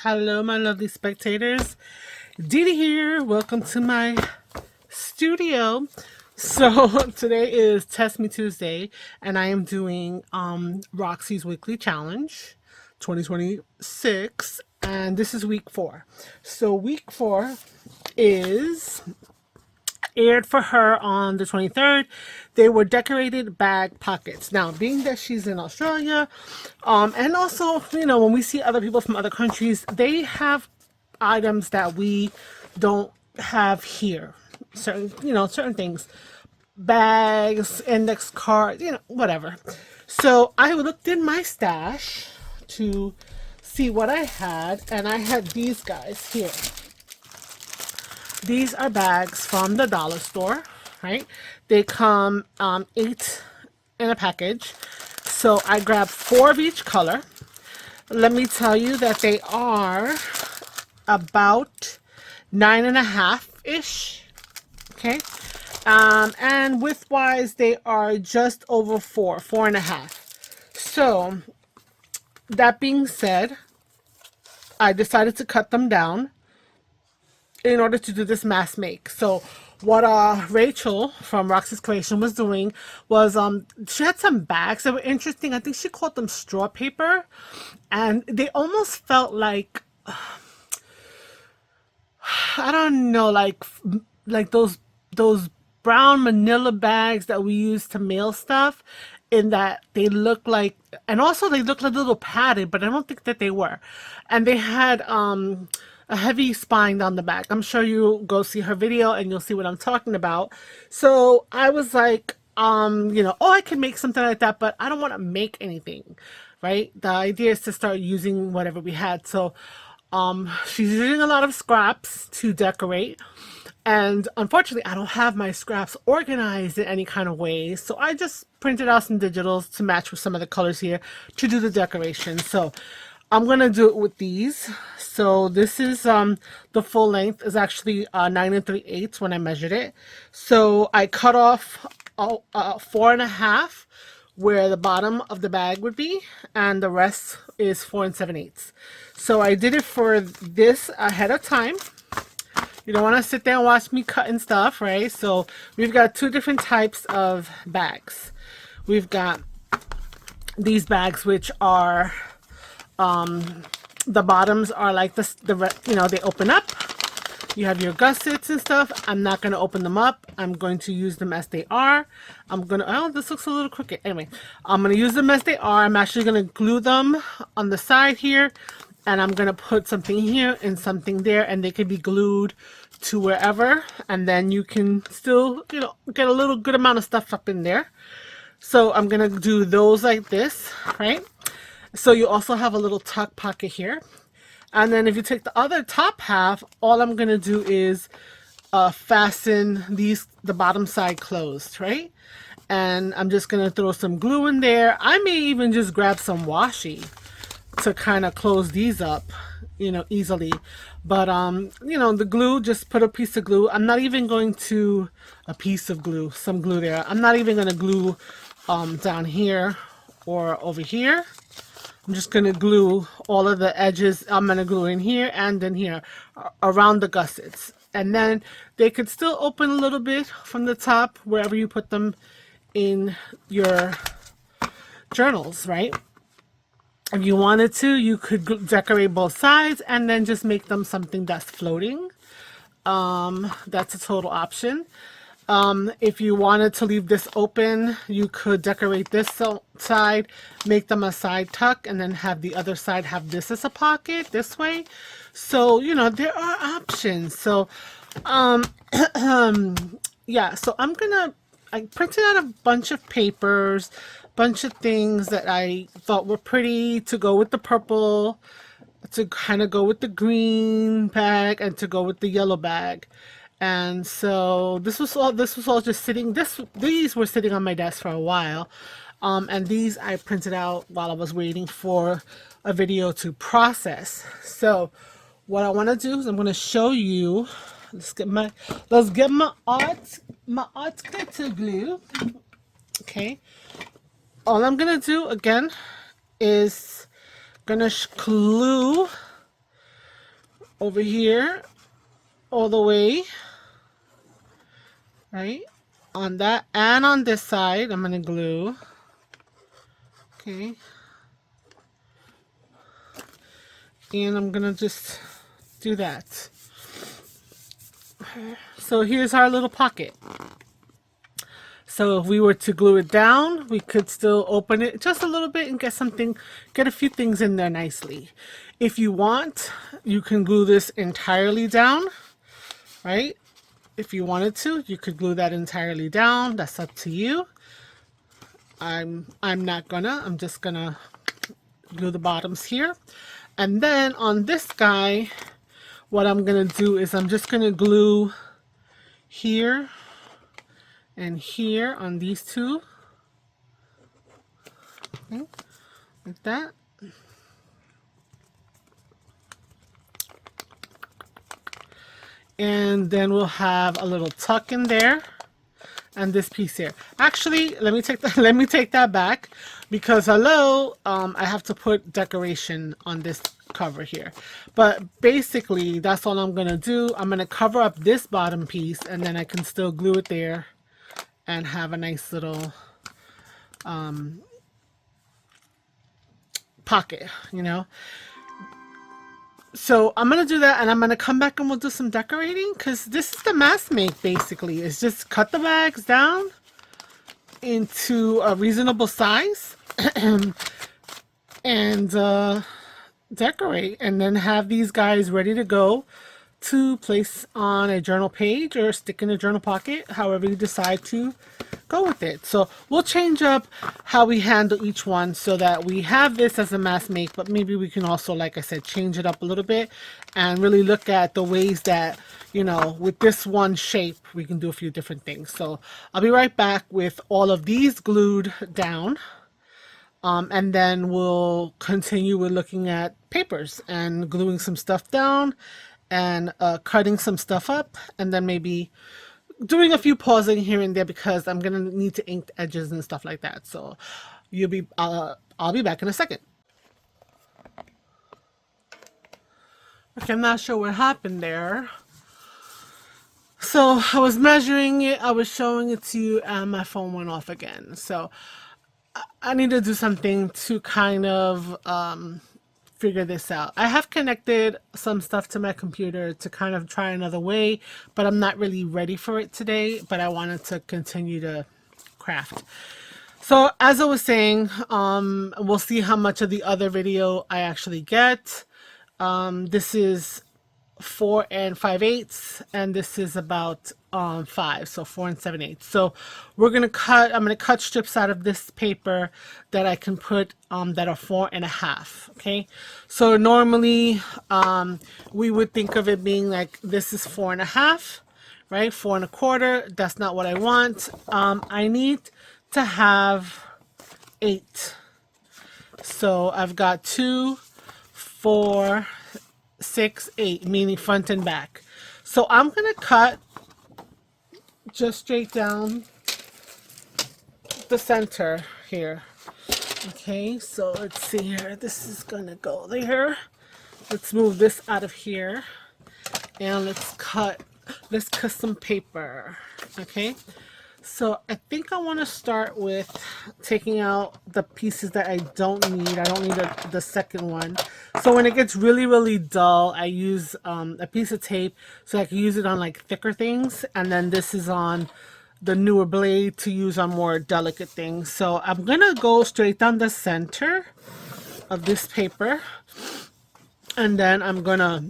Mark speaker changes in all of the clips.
Speaker 1: Hello, my lovely spectators. Dee here. Welcome to my studio. So today is Test Me Tuesday, and I am doing Roxy's Weekly Challenge 2026, and this is week 4. So week 4 is aired for her on the 23rd. They were decorated bag pockets. Now, being that she's in Australia, and also, when we see other people from other countries, they have items that we don't have here. Certain things. Bags, index cards, whatever. So I looked in my stash to see what I had, and I had these guys here. These are bags from the dollar store, right? They come 8 in a package. So I grabbed 4 of each color. Let me tell you that they are about 9.5-ish. Okay. And width-wise, they are just over 4.5. So that being said, I decided to cut them down in order to do this mass make. So what Racheal from Roxy's Creation was doing was she had some bags that were interesting. I think she called them straw paper, and they almost felt like I don't know, like those brown manila bags that we use to mail stuff, in that they look like, and also they look like a little padded, but I don't think that they were. And they had a heavy spine down the back. I'm sure you'll go see her video and you'll see what I'm talking about. So I was like, I can make something like that, but I don't want to make anything, right? The idea is to start using whatever we had. So she's using a lot of scraps to decorate. And unfortunately, I don't have my scraps organized in any kind of way. So I just printed out some digitals to match with some of the colors here to do the decoration. So I'm going to do it with these. So this is the full length is actually 9 3/8 when I measured it. So I cut off 4.5 where the bottom of the bag would be, and the rest is 4 7/8. So I did it for this ahead of time. You don't want to sit there and watch me cut and stuff, right? So we've got 2 different types of bags. We've got these bags, which are the bottoms are like this, they open up. You have your gussets and stuff. I'm not going to open them up. I'm going to use them as they are. This looks a little crooked. Anyway, I'm going to use them as they are. I'm actually going to glue them on the side here, and I'm going to put something here and something there, and they can be glued to wherever, and then you can still, get a little good amount of stuff up in there. So I'm going to do those like this, right? So you also have a little tuck pocket here. And then if you take the other top half, all I'm going to do is fasten the bottom side closed, right? And I'm just going to throw some glue in there. I may even just grab some washi to kind of close these up, easily. But, the glue, just put a piece of glue. I'm not even going to, some glue there. I'm not even going to glue down here or over here. I'm just going to glue all of the edges. I'm going to glue in here and in here around the gussets. And then they could still open a little bit from the top wherever you put them in your journals, right? If you wanted to, you could decorate both sides and then just make them something that's floating. That's a total option. If you wanted to leave this open, you could decorate this side, make them a side tuck, and then have the other side have this as a pocket this way. So, there are options. So, yeah, so I printed out a bunch of papers, bunch of things that I thought were pretty to go with the purple, to kind of go with the green bag, and to go with the yellow bag. And so this was all just sitting, these were sitting on my desk for a while. And these I printed out while I was waiting for a video to process. So what I want to do is I'm going to show you, let's get my art glitter glue. Okay. All I'm going to do again is going to glue over here all the way, right? On that and on this side, I'm going to glue. Okay. And I'm going to just do that. So here's our little pocket. So if we were to glue it down, we could still open it just a little bit and get a few things in there nicely. If you want, you can glue this entirely down, right? If you wanted to, you could glue that entirely down. That's up to you. I'm not gonna. I'm just gonna glue the bottoms here. And then on this guy, what I'm gonna do is I'm just gonna glue here and here on these two, okay, like that. And then we'll have a little tuck in there, and this piece here. Actually, let me take that back, because hello, I have to put decoration on this cover here. But basically, that's all I'm gonna do. I'm gonna cover up this bottom piece, and then I can still glue it there and have a nice little pocket, you know. So I'm gonna do that, and I'm gonna come back and we'll do some decorating, because this is the mask make. Basically, it's just cut the bags down into a reasonable size and decorate, and then have these guys ready to go to place on a journal page or stick in a journal pocket, however you decide to go with it. So we'll change up how we handle each one so that we have this as a mask make, but maybe we can also, like I said, change it up a little bit and really look at the ways that, you know, with this one shape, we can do a few different things. So I'll be right back with all of these glued down. And then we'll continue with looking at papers and gluing some stuff down and cutting some stuff up, and then maybe doing a few pausing here and there, because I'm gonna need to ink the edges and stuff like that. So I'll be back in a second. Okay, I'm not sure what happened there. So I was measuring it, I was showing it to you, and my phone went off again. So I need to do something to kind of figure this out. I have connected some stuff to my computer to kind of try another way, but I'm not really ready for it today, but I wanted to continue to craft. So as I was saying, we'll see how much of the other video I actually get. This is 4 5/8, and this is about 5, so 4 7/8. So I'm gonna cut strips out of this paper that I can put that are 4 1/2. Okay, so normally we would think of it being like this is 4 1/2, right? 4 1/4. That's not what I want. I need to have 8. So I've got 2, 4, 6, 8, meaning front and back. So I'm gonna cut just straight down the center here. Okay, so let's see here. This is gonna go there. Let's move this out of here, and let's cut some paper. Okay, so I think I want to start with taking out the pieces that I don't need. I don't need the second one. So when it gets really, really dull, I use a piece of tape so I can use it on like thicker things. And then this is on the newer blade to use on more delicate things. So I'm going to go straight down the center of this paper. And then I'm going to,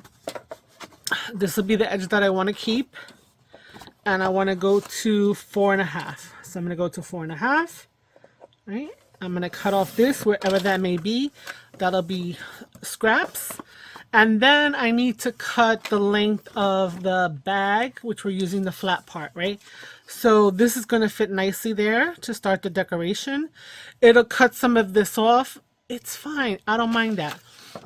Speaker 1: this will be the edge that I want to keep. And I want to go to 4 1/2. So I'm going to go to 4 1/2, right? I'm going to cut off this wherever that may be. That'll be scraps. And then I need to cut the length of the bag, which we're using the flat part, right? So this is going to fit nicely there to start the decoration. It'll cut some of this off. It's fine. I don't mind that.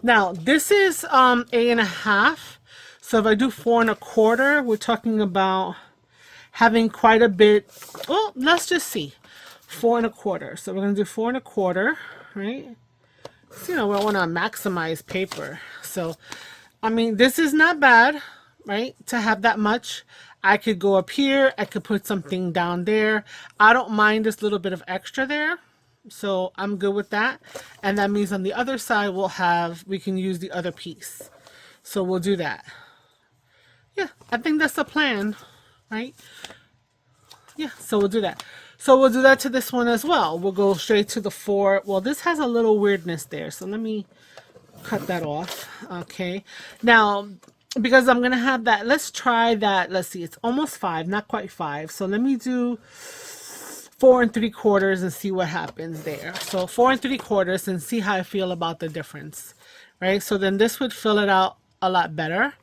Speaker 1: Now, this is 8 1/2. So if I do 4 1/4, we're talking about having quite a bit. Well, let's just see. 4 1/4. So we're going to do 4 1/4, right? So, you know, we want to maximize paper. So I mean, this is not bad, right? To have that much. I could go up here. I could put something down there. I don't mind this little bit of extra there. So I'm good with that. And that means on the other side, we can use the other piece. So we'll do that. Yeah, I think that's the plan, right? Yeah, so we'll do that. So we'll do that to this one as well. We'll go straight to the 4. Well, this has a little weirdness there. So let me cut that off. Okay. Now, because I'm going to have that, let's try that. Let's see, it's almost 5, not quite 5. So let me do 4 3/4 and see what happens there. So 4 3/4 and see how I feel about the difference, right? So then this would fill it out a lot better.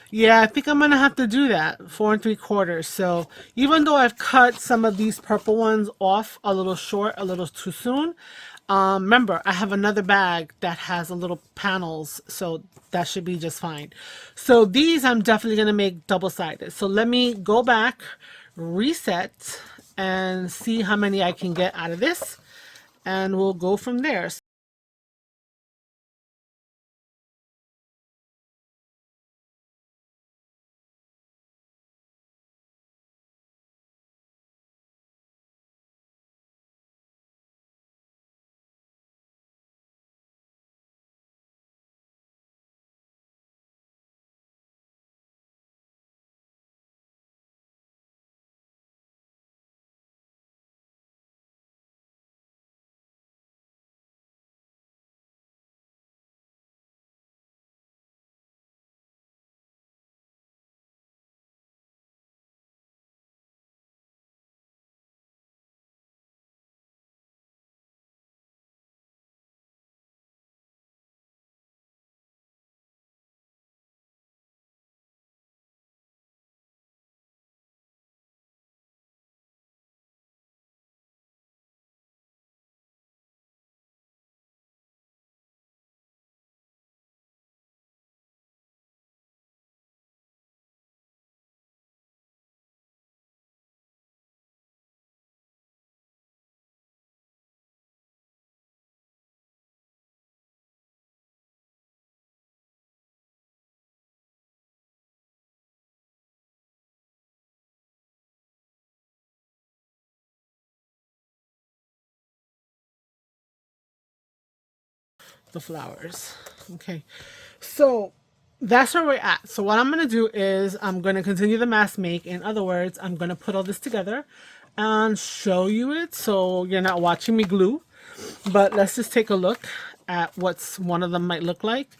Speaker 1: Yeah, I think I'm gonna have to do that, 4 3/4. So even though I've cut some of these purple ones off a little short, a little too soon, remember I have another bag that has a little panels, so that should be just fine. So these I'm definitely gonna make double-sided. So let me go back, reset, and see how many I can get out of this, and we'll go from there. The flowers. Okay, so that's where we're at. So what I'm going to do is I'm going to continue the mask make. In other words, I'm going to put all this together and show you it so you're not watching me glue. But let's just take a look at what's one of them might look like.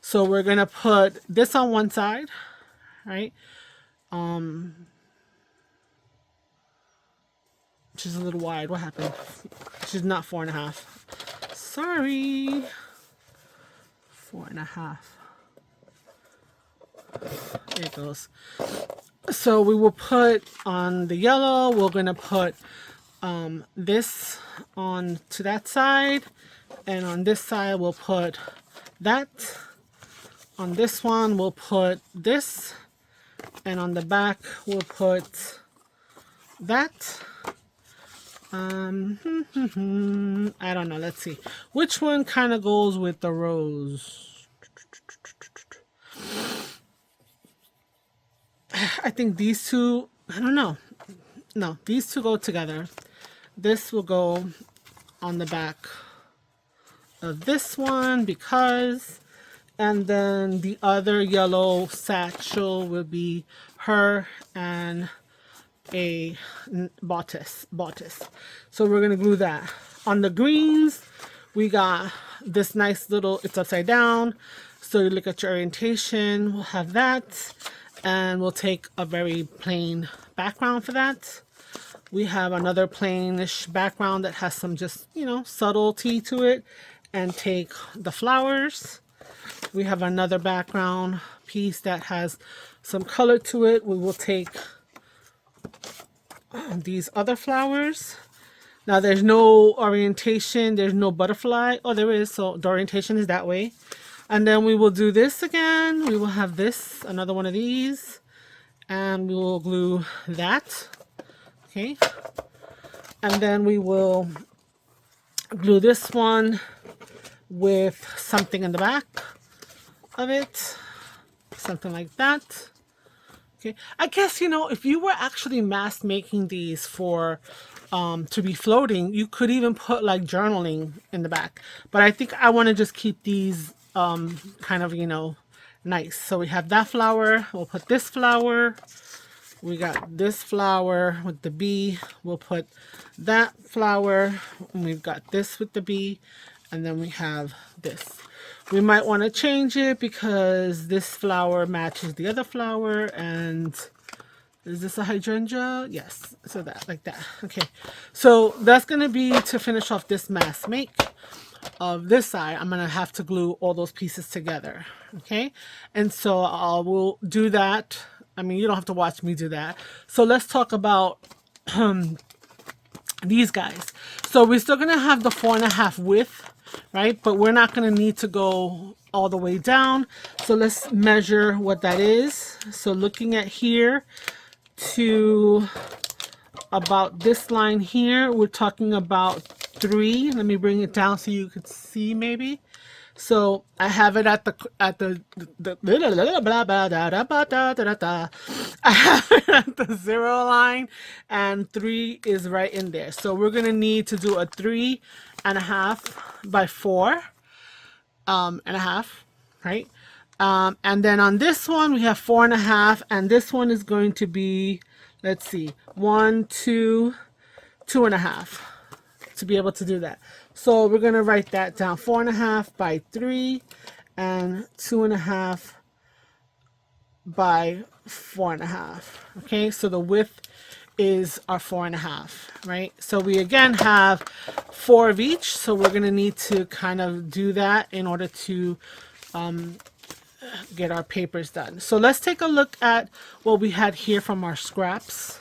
Speaker 1: So we're going to put this on one side, right? She's a little wide. What happened? She's not 4.5. Sorry. 4.5. There it goes. So we will put on the yellow, we're going to put this on to that side, and on this side we'll put that. On this one we'll put this, and on the back we'll put that. I don't know, let's see. Which one kind of goes with the rose? I think these two, I don't know. No, these two go together. This will go on the back of this one because, and then the other yellow satchel will be her and a bodice. So we're going to glue that. On the greens, we got this nice little, it's upside down. So you look at your orientation, we'll have that. And we'll take a very plain background for that. We have another plainish background that has some just, you know, subtlety to it, and take the flowers. We have another background piece that has some color to it. We will take these other flowers. Now there's no orientation, there's no butterfly. Oh, there is, so the orientation is that way. And then we will do this again. We will have this, another one of these, and we will glue that. Okay. And then we will glue this one with something in the back of it. something like that. Okay, I guess, you know, if you were actually mass making these for to be floating, you could even put like journaling in the back. But I think I want to just keep these kind of, you know, nice. So we have that flower. We'll put this flower. We got this flower with the bee. We'll put that flower. And we've got this with the bee. And then we have this. We might want to change it because this flower matches the other flower. And is this a hydrangea? Yes. So that, like that. Okay. So that's going to be to finish off this mass make of this side. I'm going to have to glue all those pieces together. Okay. And so I will do that. I mean, you don't have to watch me do that. So let's talk about these guys. So we're still going to have the 4.5 width, right? But we're not going to need to go all the way down. So let's measure what that is. So looking at here to about this line here, we're talking about 3. Let me bring it down so you could see maybe. So I have it at the I have it at the 0 line, and 3 is right in there. So we're gonna need to do a 3.5 by 4 and a half, right? And then on this one we have 4.5, and this one is going to be, let's see, 1, 2, 2.5 to be able to do that. So we're going to write that down, 4.5 by 3 and 2.5 by 4.5. Okay, so the width is our 4.5, right? So we again have 4 of each, so we're going to need to kind of do that in order to get our papers done. So let's take a look at what we had here from our scraps.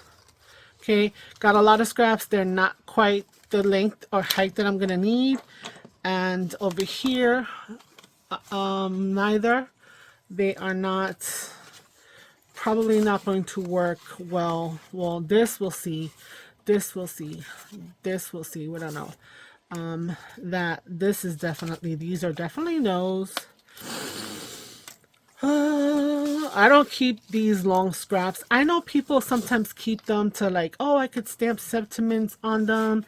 Speaker 1: Okay, got a lot of scraps. They're not quite the length or height that I'm gonna need, and over here neither. They are not, probably not going to work well. Well, this we'll see, this we'll see, this we'll see, we don't know. That this is definitely, these are definitely no's. I don't keep these long scraps. I know people sometimes keep them to like, oh, I could stamp sentiments on them.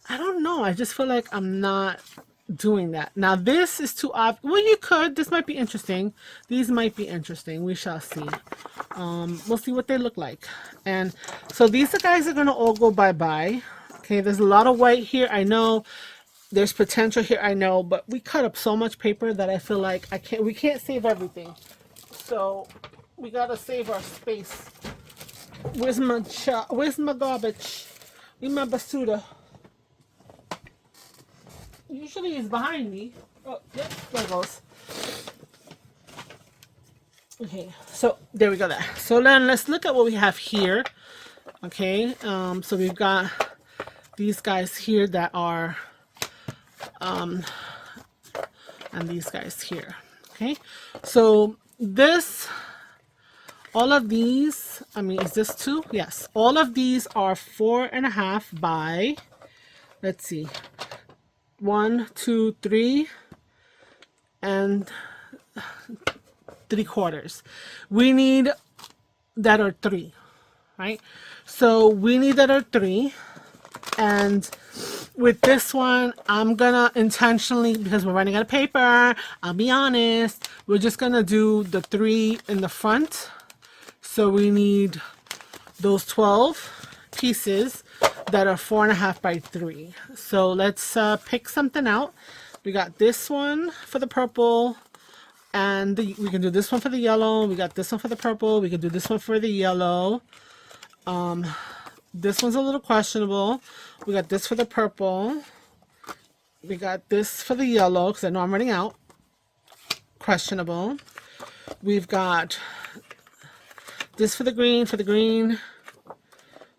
Speaker 1: I don't know. I just feel like I'm not doing that. Now this is too obvious. Well, you could. This might be interesting. These might be interesting. We shall see. We'll see what they look like. And so these guys are going to all go bye-bye. Okay, there's a lot of white here. I know. There's potential here, I know, but we cut up so much paper that I feel like we can't save everything. So we gotta save our space. Where's my garbage? Where's my basuda? Usually it's behind me. Oh, yep, there it goes. Okay, so there we go there. So then let's look at what we have here. Okay, so we've got these guys here that are and these guys here. Okay, so this, all of these, I mean, is this 2? Yes, all of these are 4.5 by, let's see, 1, 2, 3 and 3/4. We need that are 3, right? So we need that are 3, and with this one, I'm gonna intentionally, because we're running out of paper, I'll be honest, we're just gonna do the 3 in the front. So we need those 12 pieces that are 4.5 by 3. So let's pick something out. We got this one for the purple, and we can do this one for the yellow. We got this one for the purple. We can do this one for the yellow. This one's a little questionable. We got this for the purple. We got this for the yellow, because I know I'm running out. Questionable. We've got this for the green, for the green,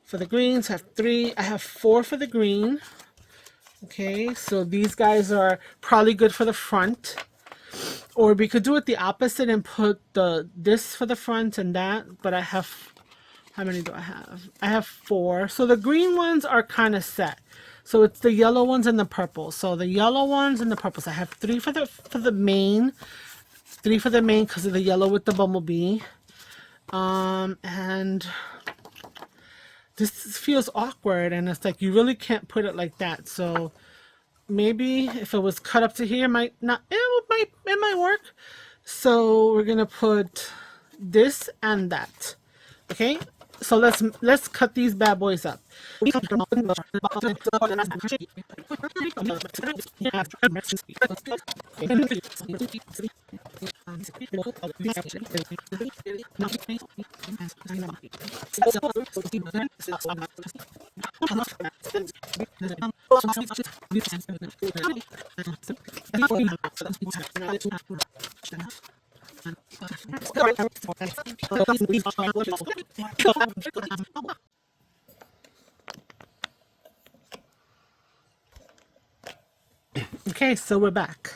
Speaker 1: for the greens. I have 3. I have 4 for the green. Okay, so these guys are probably good for the front. Or we could do it the opposite and put this for the front and that, but I have, how many do I have? I have 4. So the green ones are kind of set. So it's the yellow ones and the purple. So the yellow ones and the purples. I have 3 for the main, 3 for the main because of the yellow with the bumblebee. And this feels awkward, and it's like you really can't put it like that. So maybe if it was cut up to here, might not. It might work. So we're gonna put this and that. Okay. So let's cut these bad boys up. Okay, so we're back.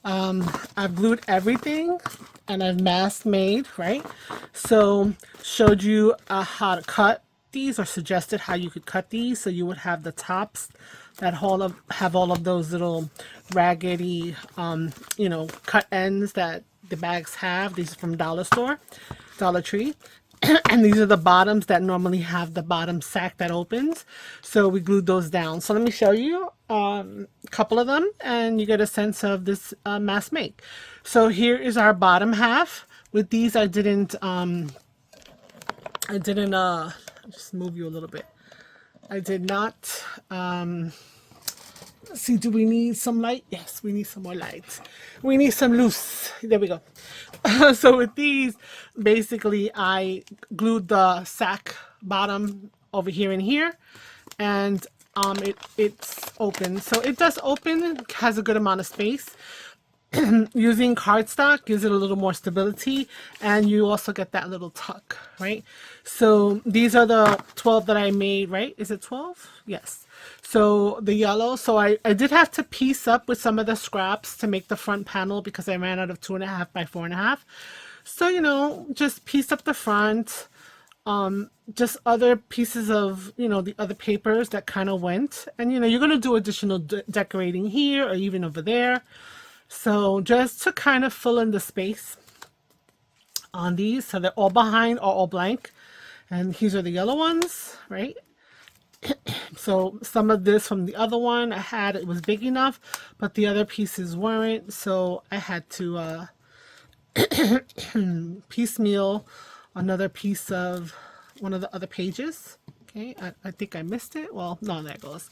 Speaker 1: I've glued everything and I've mask made, right? So showed you how to cut these, or suggested how you could cut these, so you would have the tops that have all of those little raggedy you know, cut ends that the bags have. These are from Dollar Tree. And these are the bottoms that normally have the bottom sack that opens. So we glued those down. So let me show you a couple of them, and you get a sense of this mask make. So here is our bottom half. With these, I didn't just move you a little bit. I did not let's see, do we need some light? Yes, we need some more light. We need some loose. There we go. So with these, basically I glued the sack bottom over here and here, and it's open. So it does open, has a good amount of space. Using cardstock gives it a little more stability, and you also get that little tuck, right? So these are the 12 that I made, right? Is it 12? Yes. So the yellow, so I did have to piece up with some of the scraps to make the front panel because I ran out of 2.5 by 4.5. So, you know, just piece up the front, just other pieces of, you know, the other papers that kind of went. And, you know, you're going to do additional decorating here or even over there. So just to kind of fill in the space on these, so they're all behind or all blank. And these are the yellow ones, right? So some of this from the other one I had, it was big enough, but the other pieces weren't. So I had to piecemeal another piece of one of the other pages. Okay, I think I missed it. Well, no, there it goes.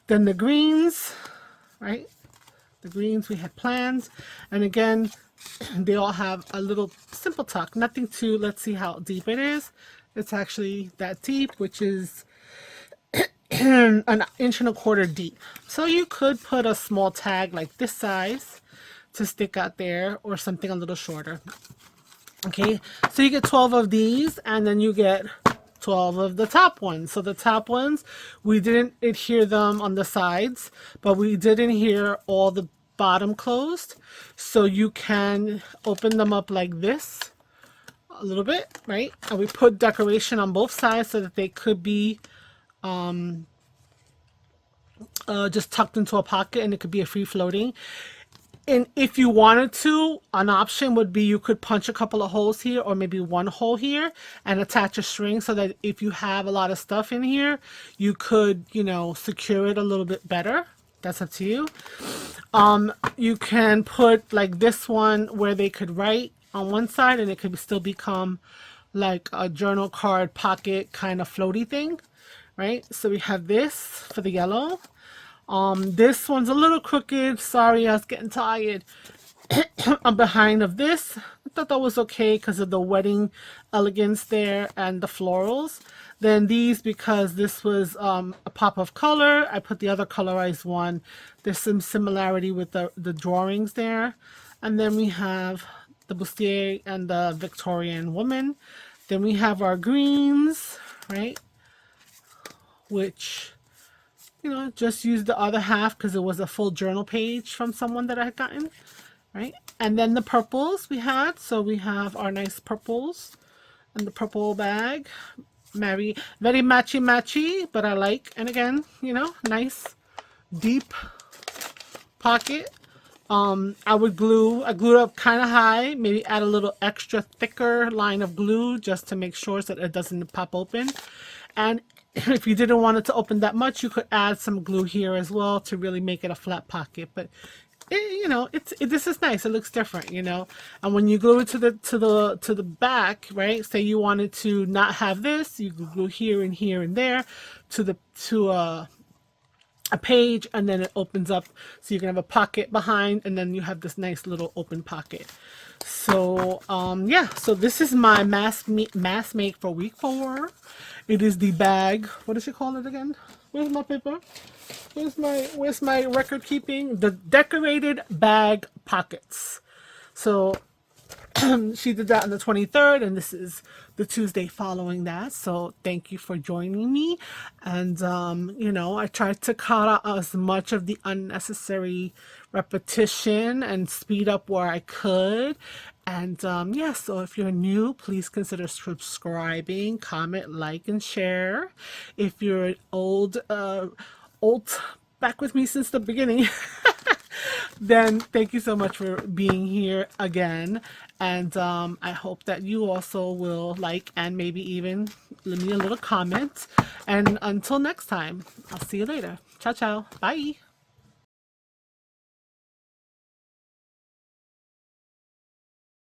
Speaker 1: Then the greens, right? The greens we had plans, and again, they all have a little simple tuck. Nothing too, let's see how deep it is. It's actually that deep, which is an 1.25 inches deep. So you could put a small tag like this size to stick out there, or something a little shorter. Okay, so you get 12 of these, and then you get 12 of the top ones. So the top ones, we didn't adhere them on the sides, but we did adhere all the bottom closed. So you can open them up like this a little bit, right? And we put decoration on both sides so that they could be just tucked into a pocket, and it could be a free floating. And if you wanted to, an option would be you could punch a couple of holes here, or maybe one hole here, and attach a string so that if you have a lot of stuff in here, you could, you know, secure it a little bit better. That's up to you. You can put like this one where they could write on one side, and it could still become like a journal card pocket kind of floaty thing, right? So we have this for the yellow. This one's a little crooked. Sorry, I was getting tired. I'm behind of this. I thought that was okay because of the wedding elegance there and the florals. Then these, because this was a pop of color, I put the other colorized one. There's some similarity with the drawings there. And then we have the bustier and the Victorian woman. Then we have our greens, right? Which, you know, just use the other half because it was a full journal page from someone that I had gotten, right? And then the purples we had. So we have our nice purples and the purple bag. Very matchy, but I like. And again, you know, nice deep pocket. I glue it up kind of high, maybe add a little extra thicker line of glue just to make sure so that it doesn't pop open. And if you didn't want it to open that much, you could add some glue here as well to really make it a flat pocket. But this is nice. It looks different, And when you glue it to the back, right? Say you wanted to not have this, you glue here and there to a page, and then it opens up, so you can have a pocket behind, and then you have this nice little open pocket. So yeah, so this is my mass make for week 4. It is the bag, what does she call it again? Where's my paper? Where's my record keeping? The decorated bag pockets. So she did that on the 23rd, and this is the Tuesday following that. So thank you for joining me. And I tried to cut out as much of the unnecessary repetition and speed up where I could. And yeah, so if you're new, please consider subscribing, comment, like, and share. If you're old back with me since the beginning, then thank you so much for being here again. And I hope that you also will like and maybe even leave me a little comment. And until next time, I'll see you later. Ciao, ciao. Bye.